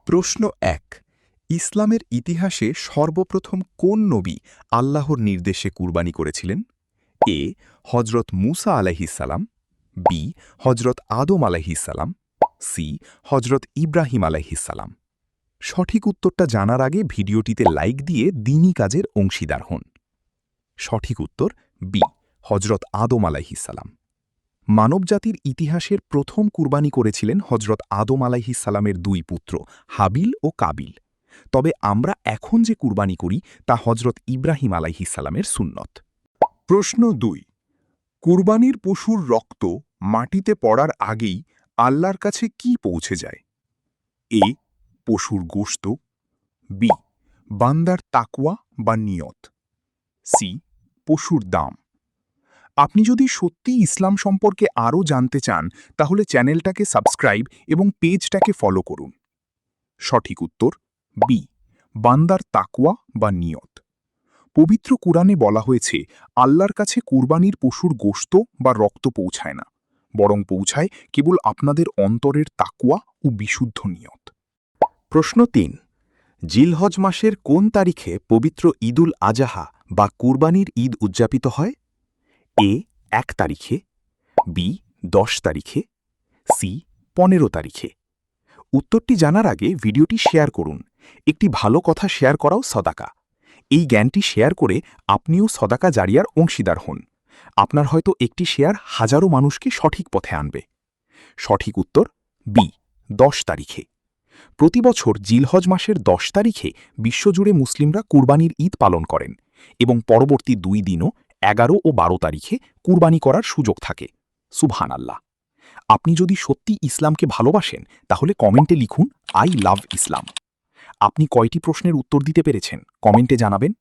প্রশ্ন ১। ইসলামের ইতিহাসে সর্বপ্রথম কোন নবী আল্লাহর নির্দেশে কুরবানি করেছিলেন? এ হজরত মুসা আলাইহিসসালাম, বি হজরত আদম আলাইহিসসালাম, সি হজরত ইব্রাহিম আলাইহিসসালাম। সঠিক উত্তরটা জানার আগে ভিডিওটিতে লাইক দিয়ে দ্বীনি কাজের অংশীদার হন। সঠিক উত্তর বি হজরত আদম আলাইহিসসালাম। মানবজাতির ইতিহাসের প্রথম কুরবানি করেছিলেন হজরত আদম আলাইহিসসালামের দুই পুত্র হাবিল ও কাবিল। তবে আমরা এখন যে কুরবানি করি তা হজরত ইব্রাহিম আলাইহিসসালামের সুন্নত। প্রশ্ন ২। কুরবানির পশুর রক্ত মাটিতে পড়ার আগেই আল্লাহর কাছে কি পৌঁছে যায়? এ পশুর গোশত, বি বান্দার তাকওয়া বা নিয়ত, সি পশুর দাম। আপনি যদি সত্যি ইসলাম সম্পর্কে আরও জানতে চান তাহলে চ্যানেলটাকে সাবস্ক্রাইব এবং পেজটাকে ফলো করুন। সঠিক উত্তর বি বান্দার তাকওয়া বা নিয়ত। পবিত্র কুরআনে বলা হয়েছে আল্লাহর কাছে কুরবানির পশুর গোশত বা রক্ত পৌঁছায় না, বরং পৌঁছায় কেবল আপনাদের অন্তরের তাকওয়া ও বিশুদ্ধ নিয়ত। প্রশ্ন ৩। জিলহজ মাসের কোন তারিখে পবিত্র ঈদুল আজাহা বা কুরবানির ঈদ উদযাপিত হয়? এ ১ তারিখে, বি ১০ তারিখে, সি ১৫ তারিখে। উত্তরটি জানার আগে ভিডিওটি শেয়ার করুন। একটি ভালো কথা শেয়ার করাও সদাকা। এই জ্ঞানটি শেয়ার করে আপনিও সদাকা জারিয়ার অংশীদার হন। আপনার হয়তো একটি শেয়ার হাজারো মানুষকে সঠিক পথে আনবে। সঠিক উত্তর বি ১০ তারিখে। প্রতি বছর জিলহজ মাসের ১০ তারিখে বিশ্বজুড়ে মুসলিমরা কুরবানির ঈদ পালন করেন এবং পরবর্তী ২ দিনও ১১ ও ১২ তারিখে কুরবানি করার সুযোগ থাকে। সুবহানাল্লাহ। আপনি যদি সত্যি ইসলামকে ভালোবাসেন তাহলে কমেন্টে লিখুন আই লাভ ইসলাম। আপনি কয়টি প্রশ্নের উত্তর দিতে পেরেছেন কমেন্টে জানাবেন।